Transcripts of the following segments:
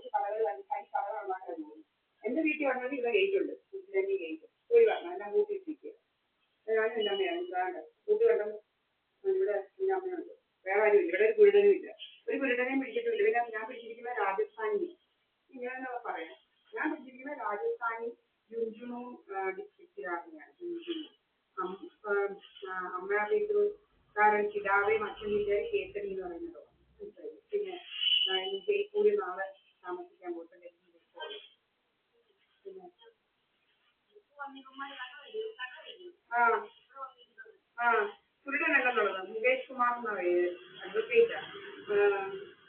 കുറച്ച് കടകൾ കടകൾ ഉണ്ടാക്കാൻ പോകും. എന്റെ വീട്ടിൽ വന്നത് ഇവിടെ ഗേറ്റ് ഉണ്ട്, മുസ്ലിം ഗേറ്റ് പോയി വരണം എല്ലാം കൂട്ടിയിട്ടിരിക്കുക. ഞാനും എൻ്റെ അമ്മയാണ് ഇതാണ്ട് കൂട്ടി കണ്ടത്. ഇവിടെ എൻ്റെ അമ്മയുണ്ട്, വേറെ ആരും ഇല്ല, ഇവിടെ ഒരു കുരുടനും ഇല്ല, ഒരു കുരുടനെയും പിടിച്ചിട്ടില്ല. പിന്നെ ഞാൻ പിടിച്ചിരിക്കുന്ന രാജസ്ഥാനി, ഞാനെന്താ പറയാം, ഞാൻ പിടിച്ചിരിക്കുന്ന രാജസ്ഥാനി ജുൻജുണു ഡിസ്ട്രിക്റ്റിലാണ് ഞാൻ. ജുൻജുണു അമ്മ വീട്ടു കാരണം കിടാവെ മറ്റൊന്നിന്റെ കേസരി എന്ന് പറയുന്നതോ. പിന്നെ ജയ്പൂരിൽ നാളെ താമസിക്കാൻ പോയിട്ടുണ്ട്. പിന്നെ കുരുടനല്ലെന്നുള്ളത് മുകേഷ് കുമാർ എന്ന പേര്, അഡ്വക്കേറ്റാണ്.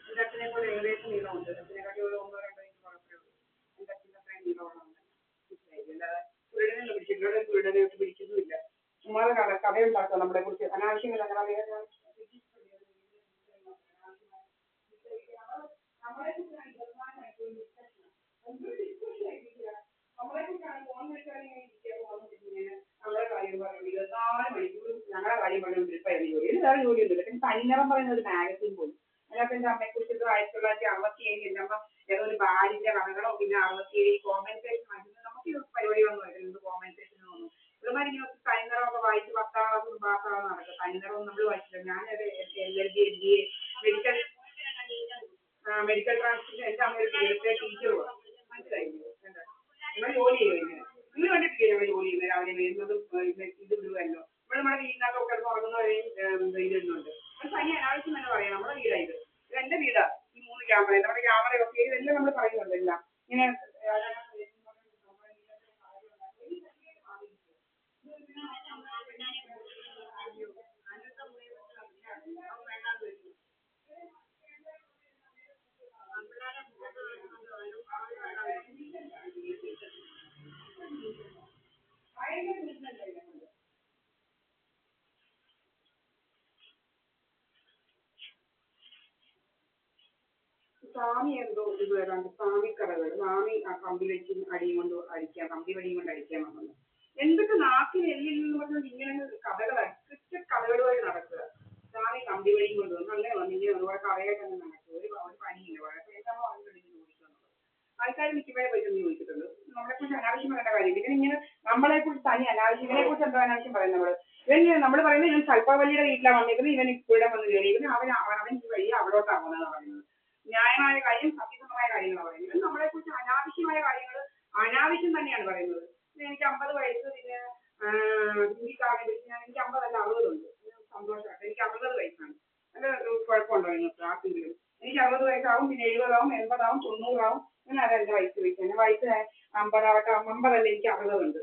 എൻ്റെ അച്ഛനെ പോലെ ഏകദേശം നീളമുണ്ട്, അച്ഛനെക്കാട്ടി ഒരു 1-2 ഇഞ്ച് കുഴപ്പമേ ഉള്ളൂ. എൻ്റെ അച്ഛൻ്റെ അത്രയും നീളമാണ്. അല്ലാതെ കുരുടനെ പിടിച്ചിട്ടില്ല, കുരുടനെ പിടിക്കുന്നുമില്ല. ചുമ്മാ കഥയുണ്ടാക്കുക നമ്മളെ കുറിച്ച് അനാവശ്യമില്ല. നമ്മളെ കുറിച്ചാണ് ഫോൺ വിളിച്ചാൽ നമ്മളെ കാര്യം പറയുന്നത് 24 മണിക്കൂർ ഞങ്ങളുടെ കാര്യം പറയുന്നത്. ഇപ്പം ജോലി വേറെ ജോലിയൊന്നുമില്ല. പിന്നെ തനിനിറം പറയുന്ന ഒരു മാഗസിൻ പോലും അതിനകത്ത് എൻ്റെ അമ്മയെക്കുറിച്ച് 1967 എൻ്റെ അമ്മ ഏതൊരു ബാലിൻ്റെ കഥകളോ പിന്നെ 67 കോമ്പൻസേഷൻ വാങ്ങിക്കുന്നത്. നമുക്ക് പരിപാടികളൊന്നും ആയിരുന്നു, എന്ത് കോമ്പൻസേഷനോ ഒന്നും. ഇവന്മാരിങ്ങനെ തനിനിറമൊക്കെ വായിച്ച് 10ാം ക്ലാസ് പാസ്സാകാൻ നടക്കും. തനിനിറം നമ്മൾ വായിച്ചില്ല. ഞാനത് LLB MBA മെഡിക്കൽ ട്രാൻസ്പോർട്ട് എൻ്റെ അമ്മ ഒരു ടീച്ചറുമാണ്. മനസ്സിലായില്ലേ? എന്താ നിങ്ങൾ ജോലി ചെയ്യുന്നത് നിങ്ങൾ കണ്ടിട്ടില്ലേ? ഞങ്ങൾ ജോലി ചെയ്യുന്നത് രാവിലെ വരുന്നതും ഇത് ഇടുവല്ലോ. ഇവിടെ നമ്മുടെ വീടിനകത്തൊക്കെ കിടന്ന് ഉറങ്ങുന്നവരെയും ഇടുന്നുണ്ട്. അത് തനി അനാവശ്യം തന്നെ പറയാം. നമ്മുടെ വീടായത്, ഇത് എൻ്റെ വീടാ. ഈ 3 ക്യാമറ, നമ്മുടെ ക്യാമറ ഒക്കെ ഇതെല്ലാം നമ്മൾ പറയുന്നുണ്ട്. എല്ലാം ഇങ്ങനെ സ്വാമി എന്തോ ഇത് വരാണ്ട് സ്വാമി കടകൾ, സ്വാമി ആ കമ്പി വെച്ച് അടിയും കൊണ്ട് അടിക്കാൻ, കമ്പി വടിയും കൊണ്ട് അടിക്കാൻ വന്നത്. എന്തൊക്കെ നാട്ടിൽ എല്ലില്ലെന്ന് പറഞ്ഞാൽ ഇങ്ങനെ കഥകളാണ്, കഥകളുമായി നടക്കുക. സ്വാമി കമ്പി വടിയും കൊണ്ട് വന്നു അങ്ങനെ വന്നു ഇങ്ങനെ ഒരുപാട് കഥയായിട്ട് തന്നെ നടക്കും. ഒരു പണിയില്ല. വഴക്കമ്മ വന്നിട്ടുണ്ട് ചോദിക്കുന്നുള്ളത് ആൾക്കാർ മിക്കപ്പോഴേ പറ്റുമെന്ന് ചോദിച്ചിട്ടുണ്ട്. നമ്മളെക്കുറിച്ച് അനാവശ്യം പറയേണ്ട കാര്യം. പിന്നെ ഇങ്ങനെ നമ്മളെക്കുറിച്ച് തനി അനാവശ്യം, ഇവനെക്കുറിച്ച് എന്തോ അനാവശ്യം പറയുന്നത് നമ്മൾ. ഇവൻ നമ്മൾ പറയുന്നത് ഇവൻ കൽപ്പവല്ലിയുടെ വീട്ടിലാണ് വന്നിരിക്കുന്നത്, ഇവൻ ഇവിടെ വന്ന് കയറി, അവൻ ഈ വഴി അവിടോട്ടാകുന്നതാണ് പറയുന്നത്. ന്യായമായ കാര്യം, സത്യസന്ധമായ കാര്യങ്ങളാണ് പറയുന്നത്. നമ്മളെക്കുറിച്ച് അനാവശ്യമായ കാര്യങ്ങൾ അനാവശ്യം തന്നെയാണ് പറയുന്നത്. എനിക്ക് 50 വയസ്സ്, പിന്നെ എനിക്ക് 50 അല്ല 60 ഉണ്ട്. സന്തോഷമായിട്ട് എനിക്ക് 60 വയസ്സാണ്. നല്ല കുഴപ്പമുണ്ടോ നിങ്ങൾക്ക് ആർക്കെങ്കിലും? എനിക്ക് 60 വയസ്സാവും, പിന്നെ 70 ആവും, 80 ആവും, 90 ആവും. അങ്ങനെയാണ് എൻ്റെ വയസ്സ് വയ്ക്കുക. എൻ്റെ വയസ്സ് 50 ആവട്ടെ, 50 അല്ല, എനിക്ക് 60 ഉണ്ട്.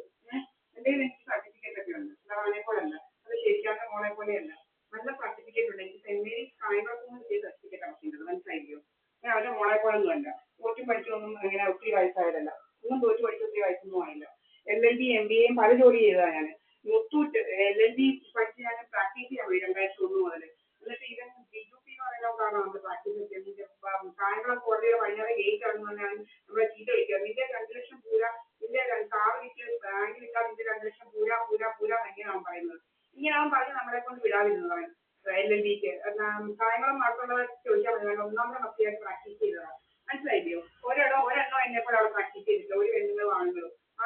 എന്തെങ്കിലും എനിക്ക് സർട്ടിഫിക്കറ്റ് ഒക്കെ ഉണ്ട്. അവനെ പോലെ അല്ല, അത് ശരിക്കാത്ത മോളെ പോലെയല്ല, നല്ല സർട്ടിഫിക്കറ്റ് ഉണ്ട്. എനിക്ക് സെന്റ് മേരീസ് കായംകുളത്തുനിന്ന് കിട്ടിയ സർട്ടിഫിക്കറ്റ് അവസ്ഥയുണ്ട്. മനസ്സിലായില്ലോ? ഞാൻ അവരുടെ മോളെ പോലൊന്നും അല്ല, തോറ്റും പഠിച്ചൊന്നും ഇങ്ങനെ ഒത്തിരി വയസ്സായതല്ല. ഒന്നും തോറ്റു പഠിച്ച ഒത്തിരി വയസ്സൊന്നും ആയില്ല. LLB MBA പല ജോലി ചെയ്തതാണ് ഞാൻ. മുത്തൂറ്റ് LLB പഠിച്ച് ഞാൻ പ്രാക്ടീസ് ചെയ്യാൻ പോയി 2001 മുതൽ. എന്നിട്ട് ഇവൻ BUP എന്ന് പറയുന്നതാണ് നമ്മൾ പ്രാക്ടീസ് ചെയ്യുന്നത്. കായംകുളം കോടതിയുടെ വൈകുന്നേരം ഗേറ്റ് ഇറങ്ങുന്നതാണ് നമ്മളെ ചീത്ത വിളിക്കുക. നിന്റെ 2 ലക്ഷം പൂര, നിന്റെ കാറ് വിറ്റ് ബാങ്കിൽ ഇട്ടാൽ നിന്റെ 2 ലക്ഷം പൂര പൂര പൂര എങ്ങനെയാണ് പറയുന്നത്. ഇങ്ങനെ അവൻ പറഞ്ഞ് നമ്മളെ കൊണ്ട് വിടാതിരുന്നതാണ്. LLBക്ക് കായംകുളം മാത്രമുള്ളവർ ചോദിച്ചാൽ മതി. ഞാൻ 1ാമത്തെ മസ്തിയായിട്ട് പ്രാക്ടീസ് ചെയ്തതാണ്. മനസ്സിലായില്ലയോ? ഒരെണ്ണം എന്നെപ്പോലെ അവിടെ പ്രാക്ടീസ് ചെയ്തില്ല. ഒരു പെണ്ണുങ്ങളും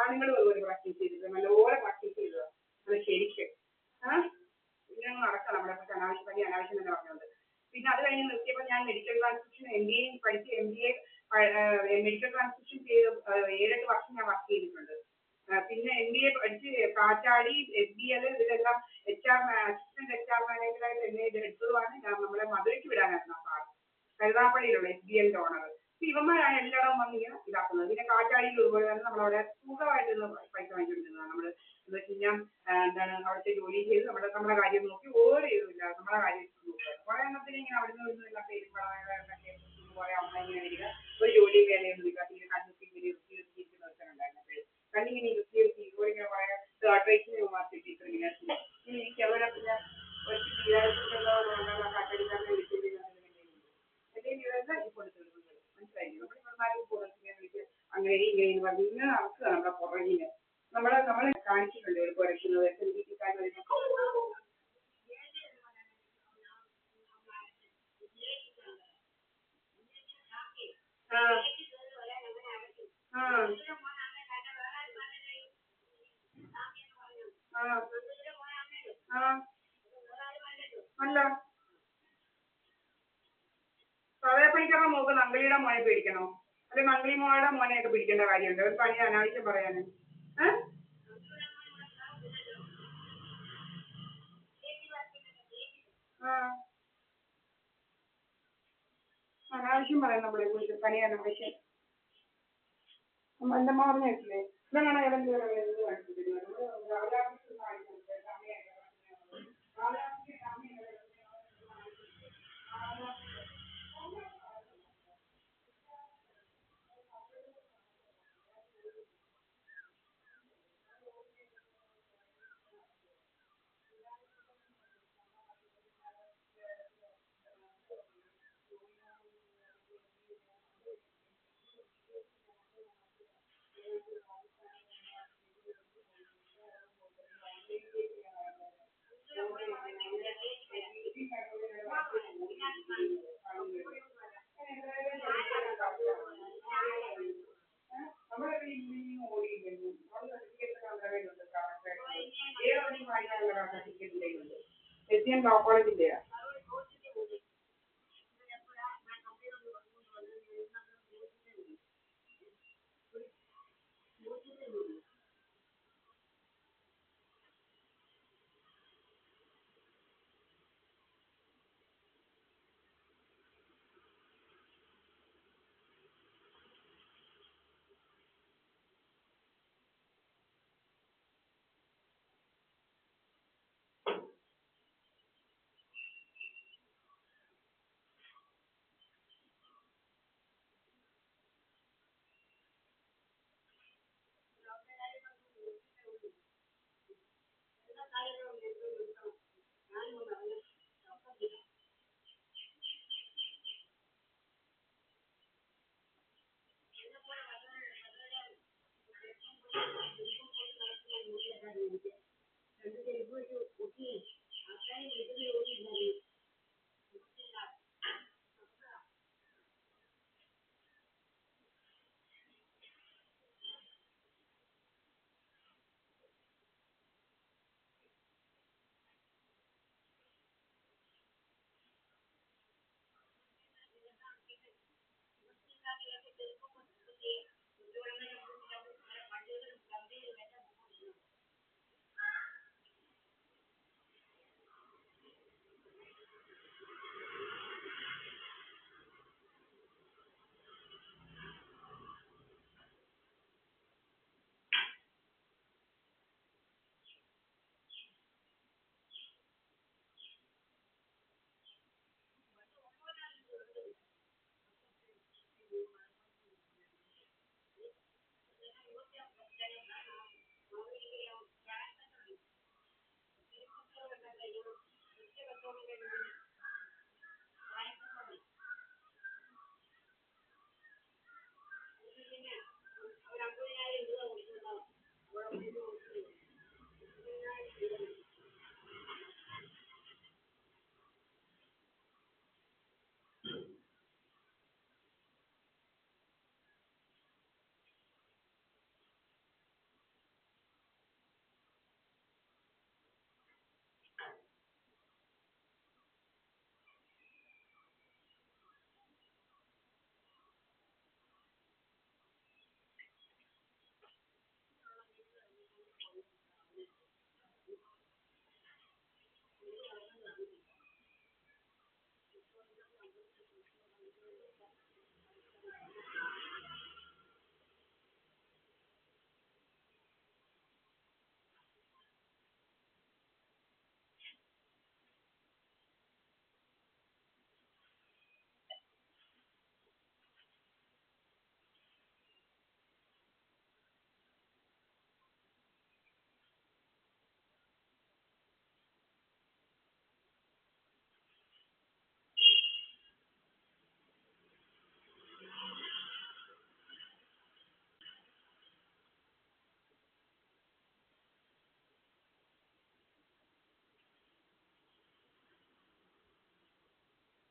ആണുങ്ങളും അതുപോലെ പ്രാക്ടീസ് ചെയ്തില്ല. നല്ലപോലെ പ്രാക്ടീസ് ചെയ്തതാണ്. അത് ശരിക്കും ഇങ്ങനെ നടക്കാം. നമ്മളെ കുറിച്ച് അനാവശ്യം തന്നെ പറഞ്ഞത്. പിന്നെ അത് കഴിഞ്ഞ് നിർത്തിയപ്പോൾ ഞാൻ മെഡിക്കൽ ട്രാൻസ്ക്രിപ്ഷൻ MBA പഠിച്ച് MBA മെഡിക്കൽ ട്രാൻസ്ക്രിപ്ഷൻ ചെയ്ത് 7-8 വർഷം ഞാൻ വർക്ക് ചെയ്തിട്ടുണ്ട്. പിന്നെ MBA പഠിച്ച് കാറ്റാടി SBL ഇതിലെല്ലാം അസിസ്റ്റന്റ് HR മാനേജറായിട്ട് എന്നെ എടുത്തതുമാണ്. ഞാൻ നമ്മളെ മധുരയ്ക്ക് വിടാനായിരുന്നു ആ സാർ, കരുതാപ്പള്ളിയിലുള്ള SBLന്റെ ഓണർ. ഇവന്മാരാണ് എല്ലായിടവും വന്ന് ഇങ്ങനെ ഇതാക്കുന്നത്. പിന്നെ കാറ്റാടിയിൽ അതുപോലെ തന്നെ നമ്മളവിടെ സുഖമായിട്ട് പൈസ വാങ്ങിക്കൊണ്ടിരുന്നതാണ്. നമ്മൾ എന്ന് വെച്ച് കഴിഞ്ഞാൽ എന്താണ് അവിടുത്തെ ജോലി ചെയ്ത് നമ്മുടെ കാര്യം നോക്കി ഓരോ ഇതുമില്ല, നമ്മുടെ കാര്യം നോക്കുക. കുറെ എണ്ണത്തിന് ഇങ്ങനെ അവിടുന്ന് ഇവിടുന്ന് എല്ലാം പേരുമ്പോഴൊക്കെ കുറെ അമ്മ ഇങ്ങനെ വരിക, ഒരു ജോലി വേലയൊന്നും ഇല്ല. പിന്നെ കണ്ണുത്തി ഇരിക്കുന്ന ഒരുത്തനുണ്ടായിരുന്നു. കണ്ണിങ്ങനെ ഇരുത്തി ഇതുപോലെ കുറെ ട്രേസിന് മാർക്കറ്റ് ഇങ്ങനെ എനിക്ക് അതുപോലെ പിന്നെ കാറ്റടിക്കാരനെ വിളിച്ചിരുന്നു. ഇതെല്ലാം ഇപ്പോൾ മനസ്സിലായില്ലേ? അങ്ങനെ ഇങ്ങനെ പറഞ്ഞു ഇങ്ങനെ നടക്കുക. നമ്മുടെ പുറകിന് നമ്മളെ കാണിച്ചിട്ടുണ്ട് ഒരു കുറയ്ക്കുന്നത്. ആ ആ ആ അല്ല പണിക്കാരുടെ മോക്ക് നങ്കളിയുടെ മോനെ പേടിക്കണോ? അല്ലെ നങ്കളി മോളുടെ മോനെയൊക്കെ പിടിക്കേണ്ട കാര്യമുണ്ട് ഒരു പണി അനാവശ്യം പറയാന്. ഏഹ് ആ അനാവശ്യം പറയാം നമ്മളെ കുറിച്ച് പണി അനാവശ്യം. എൻ്റെ അമ്മ പറഞ്ഞു കേട്ടില്ലേ ഇതെങ്ങനെ ഏതെങ്കിലും ലോ കോളേജിൻ്റെയാ?